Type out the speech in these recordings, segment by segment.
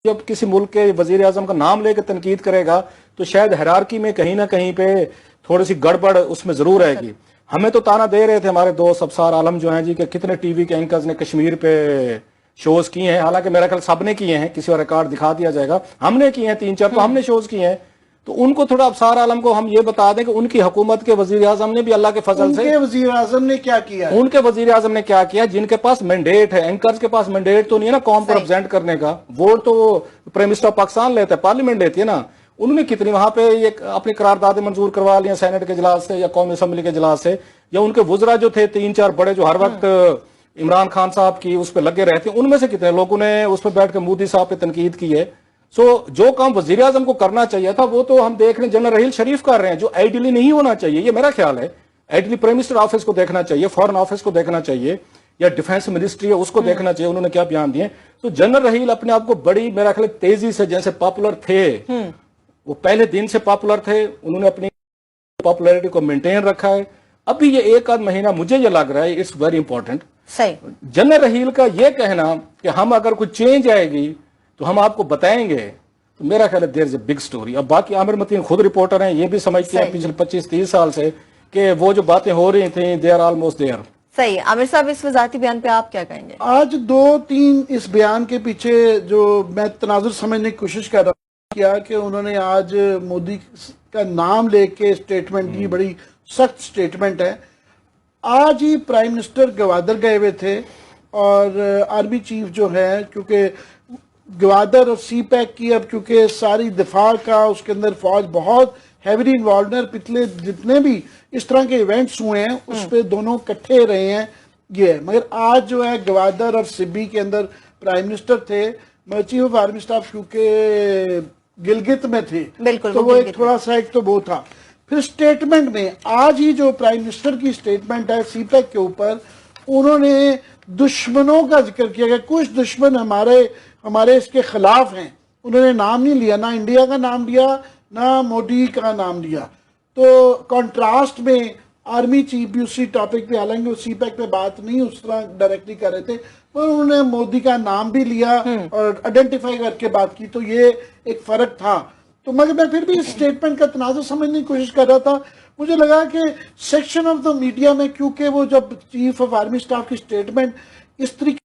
जब किसी मुल्क के वजीर आजम का नाम लेकर तनकीद करेगा तो शायद हायरार्की में कहीं ना कहीं पे थोड़ी सी गड़बड़ उसमें जरूर रहेगी। हमें तो ताना दे रहे थे हमारे दोस्त अफसार आलम जो हैं जी कि कितने टीवी के एंकर्स ने कश्मीर पे शोज किए हैं, हालांकि मेरा ख्याल सबने किए हैं, किसी और रिकॉर्ड दिखा दिया जाएगा, हमने किए हैं 3-4 तो हमने शोज किए हैं। तो उनको थोड़ा अफसार आलम को हम ये बता दें कि उनकी हुकूमत के वजीर आजम ने भी अल्लाह के फजल से, वजीर आजम ने क्या किया है? उनके वजीर आजम ने क्या किया, जिनके पास मैंडेट है, एंकर्स के पास मैंडेट तो नहीं है ना कौम को रिप्रेजेंट करने का, वोट तो प्राइम मिनिस्टर ऑफ पाकिस्तान लेता है, पार्लियामेंट लेती है ना। उन्होंने कितनी वहां पे ये अपनी करारदादें मंजूर करवा लिया सेनेट के इजलास से या कौमी असम्बली के इजलास से, या उनके वुजरा जो थे 3-4 बड़े जो हर वक्त इमरान खान साहब की उस पर लगे रहते हैं, उनमें से कितने लोगों ने उस पर बैठ कर मोदी साहब पे तनकीद की है। सो जो काम वजीर आजम को करना चाहिए था वो तो हम देख रहे हैं जनरल रहील शरीफ कर रहे हैं, जो आइडियली नहीं होना चाहिए, ये मेरा ख्याल है। आइडियली प्राइम मिनिस्टर ऑफिस को देखना चाहिए, फॉरेन ऑफिस को देखना चाहिए, या डिफेंस मिनिस्ट्री है उसको देखना चाहिए उन्होंने क्या बयान दिए। तो जनरल रहील अपने आप को बड़ी मेरा ख्याल तेजी से जैसे पॉपुलर थे, वो पहले दिन से पॉपुलर थे, उन्होंने अपनी पॉपुलैरिटी को मेंटेन रखा है। अभी ये 1 आध महीना मुझे ये लग रहा है इट्स वेरी इंपॉर्टेंट। सही जनरल रहील का ये कहना कि हम अगर कुछ चेंज आएगी तो हम आपको बताएंगे, तो मेरा ख्याल है there is a big story. अब बाकी आमिर मतीन खुद रिपोर्टर हैं, ये भी समझते हैं पिछले 25-30 साल से कि वो जो बातें हो रही थी दे आर ऑलमोस्ट देयर। सही। आमिर साहब, इस वजारती बयान पे आप क्या कहेंगे? आज 2-3 इस बयान के पीछे जो मैं तनाजुर समझने की कोशिश कर रहा किया कि उन्होंने आज मोदी का नाम लेके स्टेटमेंट दी, बड़ी सख्त स्टेटमेंट है। आज ही प्राइम मिनिस्टर गवादर गए हुए थे और आर्मी चीफ जो है, क्योंकि गवादर और सी पैक की अब क्योंकि सारी दिफा का उसके अंदर फौज बहुत हैवीली इन्वॉल्व है, पिछले जितने भी इस तरह के इवेंट्स हुए हैं उस पर दोनों इकट्ठे रहे हैं ये है। मगर आज जो है गवादर और सिब्बी के अंदर प्राइम मिनिस्टर थे, मगर चीफ ऑफ आर्मी स्टाफ क्योंकि गिलगित में थे, बिल्कुल, तो वो एक थोड़ा सा एक तो वो था। फिर स्टेटमेंट में आज ही जो प्राइम मिनिस्टर की स्टेटमेंट है सी पैक के ऊपर, उन्होंने दुश्मनों का जिक्र किया गया, कुछ दुश्मन हमारे इसके खिलाफ हैं। उन्होंने नाम नहीं लिया, ना इंडिया का नाम लिया ना मोदी का नाम लिया। तो कंट्रास्ट में आर्मी चीफ भी उसी टॉपिक पे, हालांकि वो सी पैक पे बात नहीं उस तरह डायरेक्टली कर रहे थे, पर उन्होंने मोदी का नाम भी लिया और आइडेंटिफाई करके बात की, तो ये एक फर्क था। तो मगर मैं फिर भी इस स्टेटमेंट का तनाजुर समझने की कोशिश कर रहा था। मुझे लगा कि सेक्शन ऑफ द मीडिया में, क्योंकि वो जब चीफ ऑफ आर्मी स्टाफ की स्टेटमेंट इस तरीके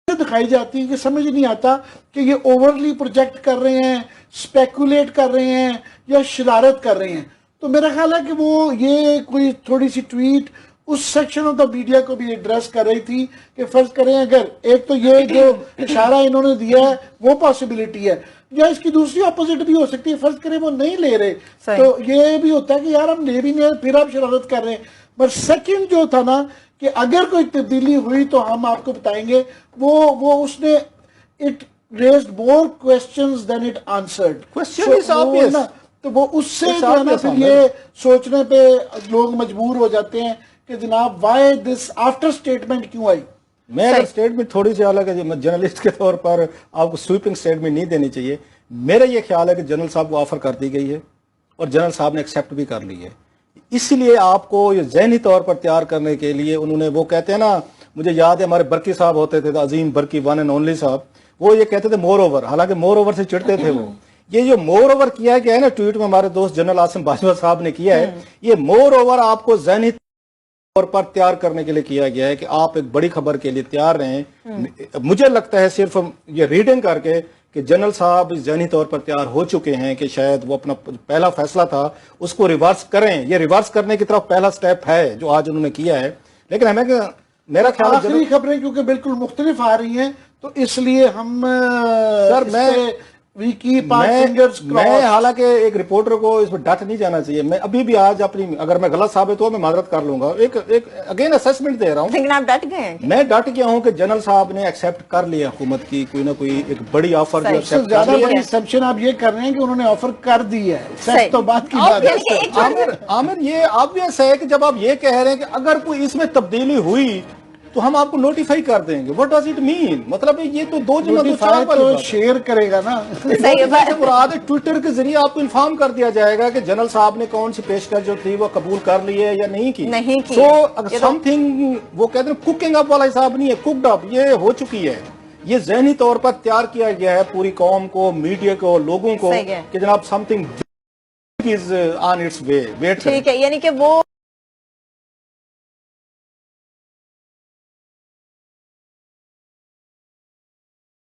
से दिखाई जाती है कि समझ नहीं आता कि ये ओवरली प्रोजेक्ट कर रहे हैं, स्पेकुलेट कर रहे हैं या शरारत कर रहे हैं। तो मेरा ख्याल है कि वो ये कोई थोड़ी सी ट्वीट उस सेक्शन ऑफ द मीडिया को भी एड्रेस कर रही थी कि फर्ज करें अगर एक तो ये जो इशारा इन्होंने दिया है वो पॉसिबिलिटी है, या इसकी दूसरी अपोजिट भी हो सकती है, फर्ज करें वो नहीं ले रहे तो ये भी होता है कि यार हम ले भी नहीं, फिर आप शरारत कर रहे हैं। पर सेकंड जो था ना कि अगर कोई तब्दीली हुई तो हम आपको बताएंगे, वो उसने it raised more questions than it answered. Question is obvious, तो वो उससे जो है ना फिर ये सोचने पे लोग मजबूर हो जाते हैं कि जनाब व्हाई दिस आफ्टर स्टेटमेंट क्यों आई। मैं अगर स्टेटमेंट थोड़ी सी अलग है, जर्नलिस्ट के तौर पर आपको स्वीपिंग स्टेटमेंट नहीं देनी चाहिए। मेरा ये ख्याल है कि जनरल साहब को ऑफर कर दी गई है और जनरल साहब ने एक्सेप्ट भी कर ली है, इसलिए आपको ये जहनी तौर पर तैयार करने के लिए उन्होंने, वो कहते हैं ना, मुझे याद है हमारे बर्की साहब होते थे, अजीम बर्की वन एंड ओनली साहब, वो ये कहते थे मोर ओवर, हालांकि मोर ओवर से चिढ़ते थे वो। ये जो मोर ओवर किया गया है ना ट्वीट में हमारे दोस्त जनरल आसिम बाजवा साहब ने किया है, ये मोर ओवर आपको जहनी तौर पर तैयार करने के लिए किया गया है कि आप एक बड़ी खबर के लिए तैयार रहें। मुझे लगता है सिर्फ ये रीडिंग करके कि जनरल साहब जहनी तौर पर तैयार हो चुके हैं कि शायद वो अपना पहला फैसला था उसको रिवर्स करें। ये रिवर्स करने की तरफ पहला स्टेप है जो आज उन्होंने किया है। लेकिन हमें मेरा ख्याल आखिरी खबरें क्योंकि बिल्कुल मुख्तलिफ आ रही हैं, तो इसलिए हम सर मैं हालांकि एक रिपोर्टर को इस पर डट नहीं जाना चाहिए। मैं अभी भी आज अपनी, अगर मैं गलत साबित हुआ मैं माजरत कर लूंगा, एक अगेन असेसमेंट दे रहा हूँ। लेकिन आप डट गए हैं? मैं डट गया हूँ कि जनरल साहब ने एक्सेप्ट कर लिया हुकूमत की कोई ना कोई एक बड़ी ऑफर जो एक्सेप्ट ज्यादा बड़ी एक्सेप्शन आप ये कर रहे हैं कि उन्होंने ऑफर कर दी है, तो बात की बात है। आमिर ये ऑब्वियस है कि जब आप ये कह रहे हैं कि अगर कोई इसमें तब्दीली हुई तो हम आपको नोटिफाई कर देंगे, व्हाट डज इट मीन? मतलब ये तो दो जमा दो चार तो शेयर करेगा ना। सही है, ट्विटर के जरिए आपको इन्फॉर्म कर दिया जाएगा कि जनरल साहब ने कौन सी पेशकश जो थी वो कबूल कर ली है या नहीं की। नहीं की। सो समथिंग वो कहते हैं कुकिंग अप वाला हिसाब नहीं है, कुकड अप ये हो चुकी है। ये जहनी तौर पर तैयार किया गया है पूरी कौम को, मीडिया को, लोगों को सही है। कि जनाब something is on its way, wait ठीक है, यानी कि वो